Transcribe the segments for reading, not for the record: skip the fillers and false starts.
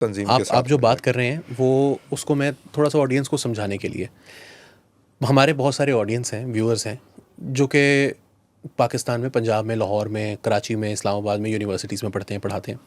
तंजीम के साथ आप जो बात कर रहे हैं वो उसको मैं थोड़ा सा ऑडियंस को समझाने के लिए, हमारे बहुत सारे ऑडियंस हैं, व्यूअर्स हैं जो कि पाकिस्तान में, पंजाब में, लाहौर में, कराची में, इस्लामाबाद में यूनिवर्सिटीज़ में पढ़ते हैं, पढ़ाते हैं।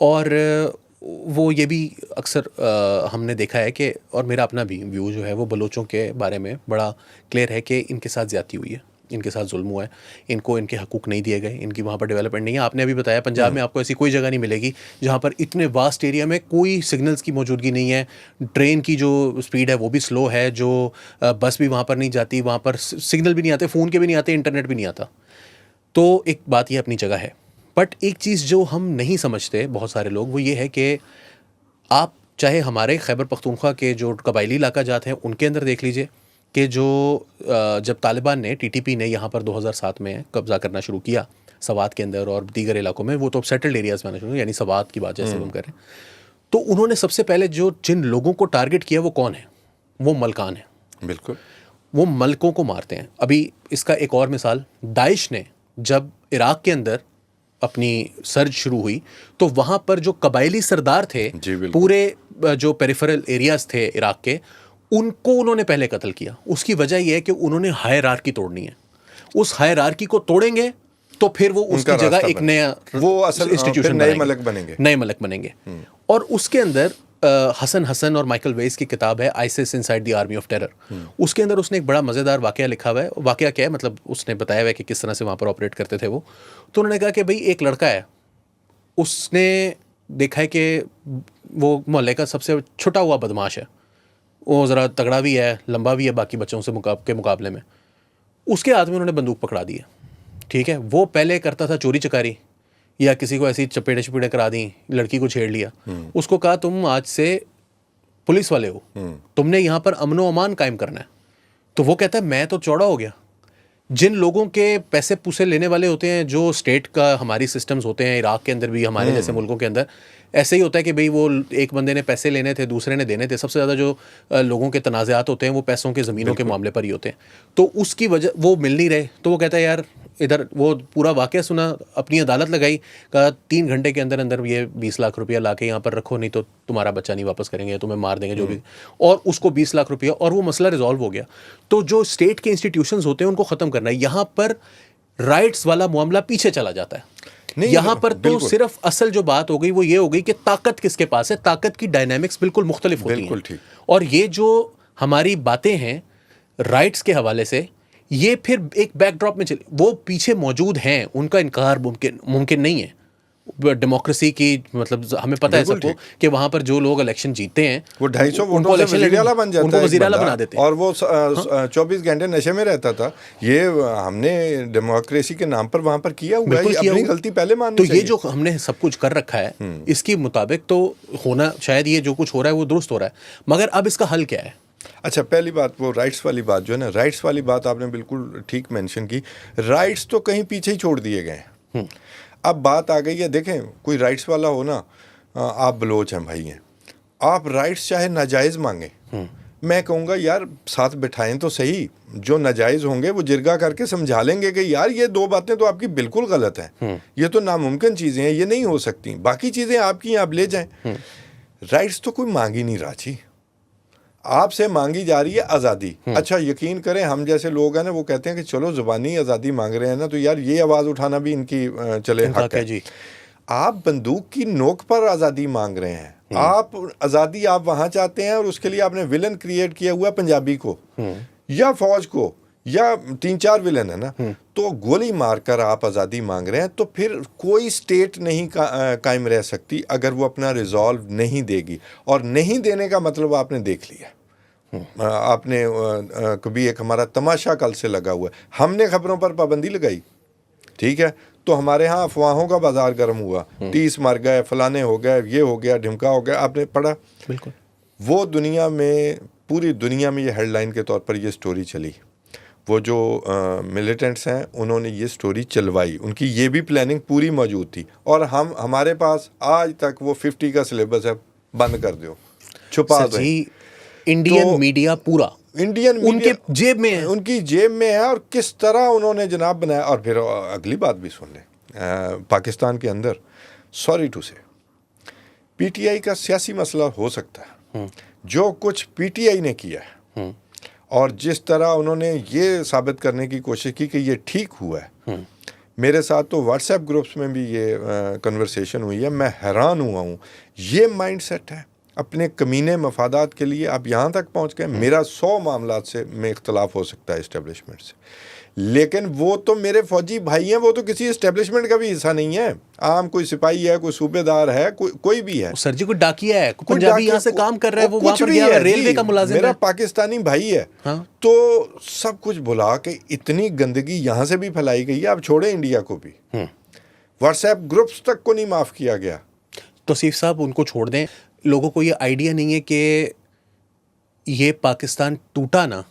और वो ये भी अक्सर हमने देखा है कि, और मेरा अपना भी व्यू जो है वो बलोचों के बारे में बड़ा क्लियर है कि इनके साथ ज़्यादती हुई है, इनके साथ जुल्म हुआ है, इनको इनके हकूक़ नहीं दिए गए, इनकी वहाँ पर डेवलपमेंट नहीं है। आपने अभी बताया पंजाब में आपको ऐसी कोई जगह नहीं मिलेगी जहाँ पर इतने वास्ट एरिया में कोई सिग्नल्स की मौजूदगी नहीं है, ट्रेन की जो स्पीड है वो भी स्लो है, जो बस भी वहाँ पर नहीं जाती, वहाँ पर सिग्नल भी नहीं आते, फ़ोन के भी नहीं आते, इंटरनेट भी नहीं आता। तो एक बात ये अपनी जगह है, बट एक चीज़ जो हम नहीं समझते बहुत सारे लोग, वो ये है कि आप चाहे हमारे खैबर पख्तूनख्वा के जो कबायली इलाका जात हैं उनके अंदर देख लीजिए कि जो जब तालिबान ने, टीटीपी ने यहाँ पर 2007 में कब्ज़ा करना शुरू किया सवात के अंदर और दीगर इलाकों में, वो तो सेटल्ड एरियाज़ में आना शुरू, यानी सवात की बात जैसे हम करें, तो उन्होंने सबसे पहले जिन लोगों को टारगेट किया वो कौन है? वो मलकान है। बिल्कुल, वो मलकों को मारते हैं। अभी इसका एक और मिसाल, दाइश ने जब इराक़ के अंदर अपनी सर्ज शुरू हुई तो वहाँ पर जो कबायली सरदार थे, पूरे जो पेरिफेरल एरियाज़ थे इराक़ के, उनको उन्होंने पहले कत्ल किया। उसकी वजह यह है कि उन्होंने हायरार्की तोड़नी है। उस हायरार्की को तोड़ेंगे तो फिर वो उसकी जगह एक नया वो असल इंस्टीट्यूशन, नए मलक बनेंगे, नए मलक बनेंगे। और उसके अंदर हसन और माइकल वेस की किताब है ISIS inside the army of terror, उसके अंदर उसने एक बड़ा मज़ेदार वाक़या लिखा हुआ है। वाक़या क्या है, मतलब उसने बताया हुआ है कि किस तरह से वहाँ पर ऑपरेट करते थे वो। तो उन्होंने कहा कि भाई एक लड़का है, उसने देखा है कि वो मोहल्ले का सबसे छुटा हुआ बदमाश है, वो ज़रा तगड़ा भी है, लंबा भी है बाकी बच्चों से के मुकाबले में। उसके हाथ में उन्होंने बंदूक पकड़ा दी है, ठीक है। वो पहले करता था चोरी चकारी या किसी को ऐसी चपेड़े करा दी, लड़की को छेड़ लिया। उसको कहा तुम आज से पुलिस वाले हो, तुमने यहाँ पर अमनो अमान कायम करना है। तो वो कहता है मैं तो चौड़ा हो गया। जिन लोगों के पैसे पूसे लेने वाले होते हैं, जो स्टेट का हमारी सिस्टम्स होते हैं, इराक़ के अंदर भी, हमारे जैसे मुल्कों के अंदर ऐसे ही होता है कि भाई वो एक बंदे ने पैसे लेने थे, दूसरे ने देने थे। सबसे ज़्यादा जो लोगों के तनाज़ात होते हैं वो पैसों के, ज़मीनों के मामले पर ही होते हैं। तो उसकी वजह वो मिल नहीं रहे, तो वो कहता है यार इधर, वो पूरा वाक़या सुना, अपनी अदालत लगाई, कहा 3 घंटे के अंदर अंदर ये 20 लाख रुपया ला के यहाँ पर रखो, नहीं तो तुम्हारा बच्चा नहीं वापस करेंगे, तुम्हें मार देंगे, जो भी। और उसको 20 लाख रुपया, और वो मसला रिजॉल्व हो गया। तो जो स्टेट के इंस्टीट्यूशंस होते हैं उनको ख़त्म करना है। यहाँ पर राइट्स वाला मामला पीछे चला जाता है। यहाँ पर तो सिर्फ असल जो बात हो गई वो ये हो गई कि ताकत किसके पास है, ताकत की डायनामिक्स बिल्कुल मुख्तलिफ होती हैं। और ये जो हमारी बातें हैं राइट्स के हवाले से, ये फिर एक बैकड्रॉप में चले, वो पीछे मौजूद हैं, उनका इनकार मुमकिन नहीं है। डेमोक्रेसी की, मतलब हमें पता है सबको कि वहाँ पर जो लोग इलेक्शन जीतते हैं वो 250 वोटों से वज़ीर-ए-आला बन जाता है, उनको वज़ीर-ए-आला बना देते हैं, और वो 24 घंटे नशे में रहता था। ये हमने डेमोक्रेसी के नाम पर वहाँ पर किया हुआ है, अपनी गलती पहले माननी चाहिए। तो ये जो हमने सब कुछ कर रखा है इसके मुताबिक तो होना, शायद ये जो कुछ हो रहा है वो दुरुस्त हो रहा है, मगर अब इसका हल क्या है? अच्छा, पहली बात वो राइट्स वाली बात जो है ना, राइट्स वाली बात आपने बिल्कुल ठीक मेंशन की। राइट्स तो कहीं पीछे ही छोड़ दिए गए हैं। अब बात आ गई है, देखें कोई राइट्स वाला हो ना, आप बलोच हैं भाई हैं, आप राइट्स चाहे नाजायज़ मांगे, मैं कहूँगा यार साथ बिठाएं तो सही। जो नाजायज़ होंगे वो जिरगा करके समझा लेंगे कि यार ये 2 बातें तो आपकी बिल्कुल गलत हैं, ये तो नामुमकिन चीज़ें हैं, ये नहीं हो सकती, बाकी चीज़ें आपकी आप ले जाएं। राइट्स तो कोई मांग ही नहीं रहा जी, आपसे मांगी जा रही है आज़ादी। अच्छा, यकीन करें हम जैसे लोग हैं ना, वो कहते हैं कि चलो ज़ुबानी आज़ादी मांग रहे हैं ना, तो यार ये आवाज़ उठाना भी इनकी चले हक है जी। आप बंदूक की नोक पर आज़ादी मांग रहे हैं, आप आज़ादी आप वहाँ चाहते हैं, और उसके लिए आपने विलन क्रिएट किया हुआ पंजाबी को या फौज को, या 3-4 विलन है ना, तो गोली मारकर आप आज़ादी मांग रहे हैं। तो फिर कोई स्टेट नहीं कायम रह सकती अगर वो अपना रिजॉल्व नहीं देगी, और नहीं देने का मतलब आपने देख लिया। आपने कभी एक हमारा तमाशा कल से लगा हुआ है, हमने खबरों पर पाबंदी लगाई, ठीक है, तो हमारे यहाँ अफवाहों का बाजार गर्म हुआ, 30 मर गए, फलाने हो गए, ये हो गया, ढिमका हो गया, आपने पढ़ा? बिल्कुल। वो दुनिया में, पूरी दुनिया में ये हेडलाइन के तौर पर ये स्टोरी चली। वो जो मिलिटेंट्स हैं उन्होंने ये स्टोरी चलवाई, उनकी ये भी प्लानिंग पूरी मौजूद थी, और हमारे पास आज तक वो 50 का सिलेबस है, बंद कर दो, छुपा दो। इंडियन मीडिया पूरा, इंडियन उनके जेब में है, उनकी जेब में है, और किस तरह उन्होंने जनाब बनाया। और फिर अगली बात भी सुन लें, पाकिस्तान के अंदर, सॉरी टू से, पीटीआई का सियासी मसला हो सकता है। जो कुछ पीटीआई ने किया है और जिस तरह उन्होंने ये साबित करने की कोशिश की कि ये ठीक हुआ है, मेरे साथ तो व्हाट्सएप ग्रुप्स में भी ये कन्वर्सेशन हुई है, मैं हैरान हुआ हूँ। ये माइंडसेट है, अपने कमीने मफादात के लिए आप यहाँ तक पहुँच गए। मेरा 100 मामलात से में इख्तलाफ हो सकता है इस्टेब्लिशमेंट से, लेकिन वो तो मेरे फौजी भाई हैं, वो तो किसी इस्टेब्लिशमेंट का भी हिस्सा नहीं है। आम कोई सिपाही है, कोई सूबेदार है, कोई भी है। सर जी कोई डाकिया है, कोई पंजाबी यहाँ से काम कर रहा है, वो वहाँ पर गया है, रेलवे का मुलाजिम है, मेरा पाकिस्तानी भाई है। हाँ? तो सब कुछ भुला के इतनी गंदगी यहाँ से भी फैलाई गई है। आप छोड़े इंडिया को भी, व्हाट्सएप ग्रुप्स तक को नहीं माफ किया गया। तौसीफ साहब उनको छोड़ दें, लोगों को ये आइडिया नहीं है कि ये पाकिस्तान टूटा ना,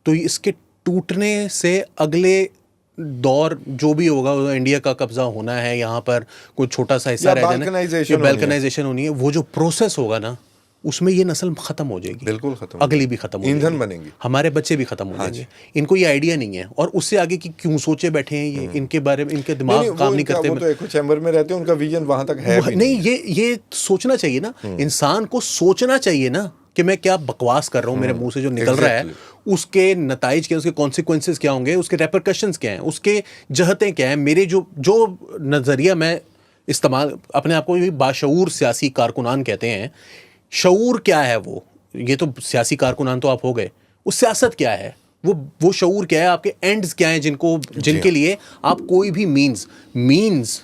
तो इसके टूटने से अगले दौर जो भी होगा, इंडिया का कब्जा होना है, यहाँ पर कोई छोटा सा हिस्सा रह जाना, बाल्कनाइजेशन होनी है, वो जो प्रोसेस होगा ना, उसमें ये नस्ल खत्म हो जाएगी, बिल्कुल खत्म, अगली भी खत्म हो जाएगी, ईंधन बनेंगी, हमारे बच्चे भी खत्म हो जाएंगे। इनको ये आइडिया नहीं है, और उससे आगे की क्यों सोचे बैठे हैं ये, इनके बारे में इनके दिमाग काम नहीं करते। वो तो एक चैम्बर में रहते हैं, उनका विजन वहां तक है भी नहीं। ये सोचना चाहिए ना, इंसान को सोचना चाहिए ना कि मैं क्या बकवास कर रहा हूँ, मेरे मुंह से जो निकल रहा है उसके नताइज क्या, उसके कॉन्सिक्वेंसेस क्या होंगे, उसके रेपरकशंस क्या हैं, उसके जहतें क्या हैं। मेरे जो नज़रिया मैं इस्तेमाल, अपने आप को भी बाशऊर सियासी कारकुनान कहते हैं, शऊर क्या है वो, ये तो सियासी कारकुनान तो आप हो गए, वो सियासत क्या है, वो शऊर क्या है, आपके एंड्स क्या हैं जिनके लिए आप कोई भी मीन्स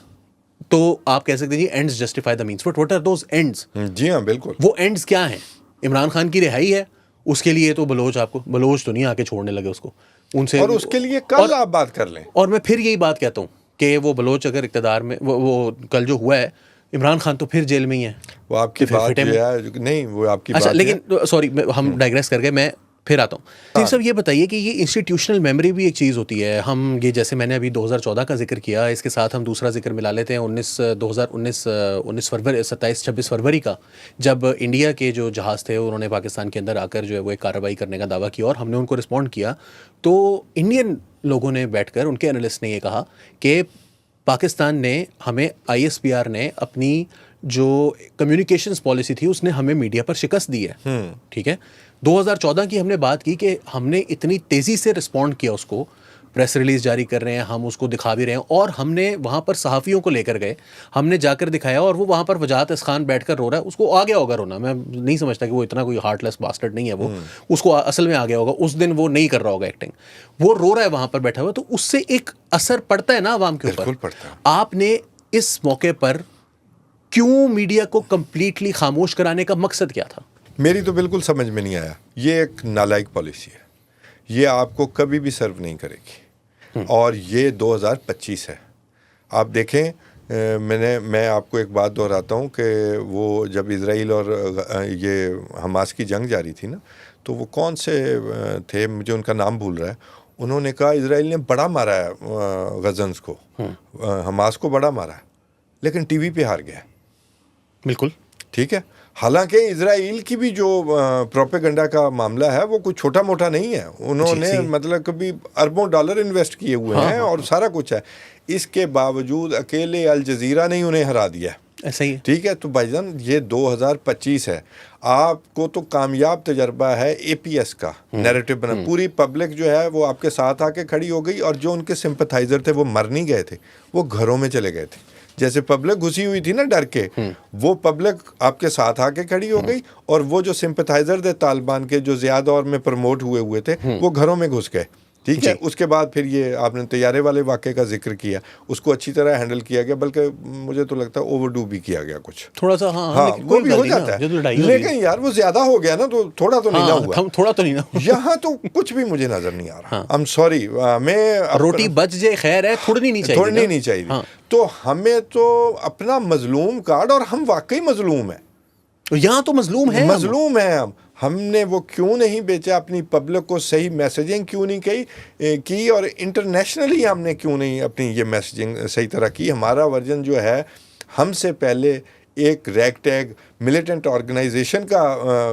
तो आप कह सकते हैं जी ends justify the means, but what are those ends? जी हाँ बिल्कुल, वो एंड्स क्या हैं? इमरान खान की रिहाई है, उसके लिए तो बलोच तो नहीं आके छोड़ने लगे उसको उनसे, और उसके लिए कल आप बात कर लें। और मैं फिर यही बात कहता हूँ कि वो बलोच अगर इक़्तिदार में, वो कल जो हुआ है, इमरान खान तो फिर जेल में ही है। वो आपकी बात है, नहीं वो आपकी अच्छा, बात लेकिन सॉरी हम डाइग्रेस कर गए, मैं फिर आता हूँ। तो सब ये बताइए कि ये इंस्टीट्यूशनल मेमोरी भी एक चीज़ होती है। हम ये, जैसे मैंने अभी 2014 का जिक्र किया, इसके साथ हम दूसरा जिक्र मिला लेते हैं 19 फरवरी 27-26 फरवरी का, जब इंडिया के जो जहाज़ थे उन्होंने पाकिस्तान के अंदर आकर जो है वो एक कार्रवाई करने का दावा किया और हमने उनको रिस्पॉन्ड किया। तो इंडियन लोगों ने बैठकर, उनके एनालिस्ट ने ये कहा कि पाकिस्तान ने हमें, ISPR ने अपनी जो कम्युनिकेशंस पॉलिसी थी उसने हमें मीडिया पर शिकस्त दी है। ठीक है, 2014 की हमने बात की कि हमने इतनी तेज़ी से रिस्पॉन्ड किया, उसको प्रेस रिलीज़ जारी कर रहे हैं, हम उसको दिखा भी रहे हैं, और हमने वहाँ पर सहाफ़ियों को लेकर गए, हमने जाकर दिखाया, और वो वहाँ पर वजाहत खान बैठ कर रो रहा है। उसको आ गया होगा रोना, मैं नहीं समझता कि वो इतना कोई हार्टलेस बास्टर्ड नहीं है, वो उसको असल में आ गया होगा, उस दिन वो नहीं कर रहा होगा एक्टिंग, वो रो रहा है वहाँ पर बैठा हुआ, तो उससे एक असर पड़ता है ना आवाम के ऊपर। आपने इस मौके पर क्यों मीडिया को कंप्लीटली खामोश कराने का मकसद क्या था? मेरी तो बिल्कुल समझ में नहीं आया। ये एक नालायक पॉलिसी है, ये आपको कभी भी सर्व नहीं करेगी, और ये 2025 है। आप देखें, मैं आपको एक बात दोहराता हूँ कि वो जब इजराइल और ये हमास की जंग जारी थी ना, तो वो कौन से थे, मुझे उनका नाम भूल रहा है, उन्होंने कहा इजराइल ने बड़ा मारा है गजन्स को, हमास को बड़ा मारा है, लेकिन टीवी पे हार गया। बिल्कुल ठीक है, हालांकि इजराइल की भी जो प्रोपेगेंडा का मामला है वो कोई छोटा मोटा नहीं है। उन्होंने मतलब कभी अरबों डॉलर इन्वेस्ट किए हुए हैं और सारा कुछ है। इसके बावजूद अकेले अल जजीरा ने उन्हें हरा दिया। ऐसा ही, ठीक है, तो भाईजान ये 2025 है, आपको तो कामयाब तजर्बा है APS का, नैरेटिव बना, पूरी पब्लिक जो है वो आपके साथ आके खड़ी हो गई, और जो उनके सिंपथाइजर थे वो मर नहीं गए थे, वो घरों में चले गए थे। जैसे पब्लिक घुसी हुई थी ना डर के, वो पब्लिक आपके साथ आके खड़ी हो गई, और वो जो सिंपथाइजर थे तालिबान के, जो ज़्यादा और में प्रमोट हुए थे, वो घरों में घुस गए। ठीक है, उसके बाद फिर ये आपने तैयारे वाले वाक़े का जिक्र किया, उसको अच्छी तरह हैंडल किया गया, बल्कि मुझे तो लगता है ओवरडू भी किया गया कुछ थोड़ा सा। हाँ, वो भी हो जाता है, लेकिन यार वो ज्यादा हो गया ना, तो थोड़ा तो नहीं ना हुआ, थोड़ा तो नहीं ना। यहाँ तो कुछ भी मुझे नजर नहीं आ रहा। आई एम सॉरी, मैं रोटी बच जाए खैर है, थोड़नी नहीं चाहिए। तो हमें तो अपना मजलूम कार्ड, और हम वाकई मजलूम है, यहाँ तो मजलूम है हमने वो क्यों नहीं बेचा, अपनी पब्लिक को सही मैसेजिंग क्यों नहीं की, और इंटरनेशनली हमने क्यों नहीं अपनी ये मैसेजिंग सही तरह की। हमारा वर्जन जो है, हमसे पहले एक रैगटैग मिलिटेंट ऑर्गेनाइजेशन का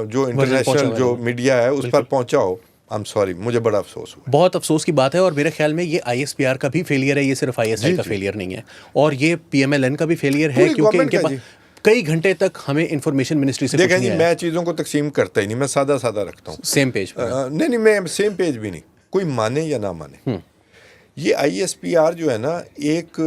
जो इंटरनेशनल जो मीडिया है उस पर पहुंचा हो। आई एम सॉरी, मुझे बड़ा अफसोस हुआ। बहुत अफसोस की बात है, और मेरे ख्याल में ये ISPR का भी फेलियर है, ये सिर्फ ISI का फेलियर नहीं है, और ये PMLN का भी फेलियर है, क्योंकि कई घंटे तक हमें इंफॉर्मेशन मिनिस्ट्री से कुछ देखें नहीं जी, आया। मैं चीज़ों को तकसीम करता ही नहीं, मैं सादा सादा रखता हूँ। सेम पेज पर। नहीं, मैं सेम पेज भी नहीं, कोई माने या ना माने। ये ISPR जो है ना, एक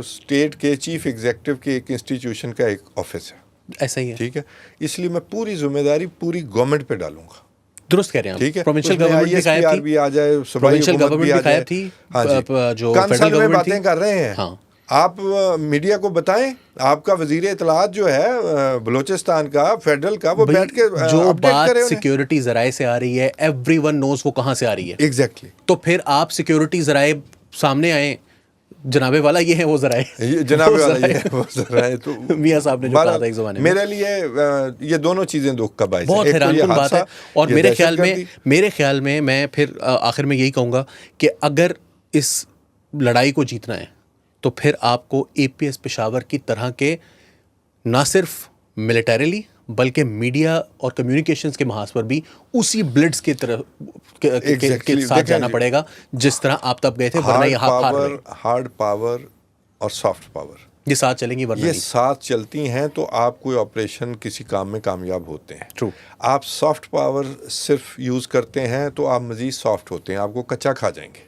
स्टेट के चीफ एग्जीक्यूटिव के एक इंस्टीट्यूशन का एक ऑफिस है, ऐसा ही है। ठीक है। इसलिए मैं पूरी जिम्मेदारी पूरी गवर्नमेंट पे डालूंगा, दुरुस्त कह रहे हैं। ठीक है। प्रोविंशियल उसमें गवर्नमेंट भी गायब ISPR थी, भी आ जाए, सूबाई प्रोविंशियल हुकूमत गवर्नमेंट भी आ गायब जाए। थी। हाँ जी, जो कंसल फेडरल में गवर्नमेंट बातें थी। कर रहे हैं। हाँ। आप मीडिया को बताएं, आपका वजीर इत्तलात जो है बलूचिस्तान का, फेडरल का, वो भाई, बैठ के जो अपडेट बात करे उन्हें। सिक्योरिटी जराए से आ रही है, एवरीवन नोज वो कहाँ से आ रही है। एग्जैक्टली। तो फिर आप सिक्योरिटी जराए सामने आए, जनाबे वाला ये है वो जराए, जनाबे वाला ये है वो जराए। तो मियां साहब ने जो कहा था एक जमाने में, मेरे लिए ये दोनों चीज़ें दुख का बायस है। बहुत एक तो ये हैरानकुन बात है। हादसा, और ये मेरे ख्याल में मैं फिर आखिर में यही कहूँगा कि अगर इस लड़ाई को जीतना है तो फिर आपको APS पेशावर की तरह के ना सिर्फ मिलिटरीली बल्कि मीडिया और कम्युनिकेशंस के महाज पर भी उसी ब्लिट्स के तरफ के साथ जाना पड़ेगा, जिस तरह आप तब गए थे, वरना ये हार गए। हार्ड पावर और सॉफ्ट पावर ये साथ चलेंगी, वरना ये नहीं। साथ चलती हैं तो आप कोई ऑपरेशन किसी काम में कामयाब होते हैं। True. आप सॉफ्ट पावर सिर्फ यूज़ करते हैं तो आप मज़ीद सॉफ्ट होते हैं, आपको कच्चा खा जाएंगे।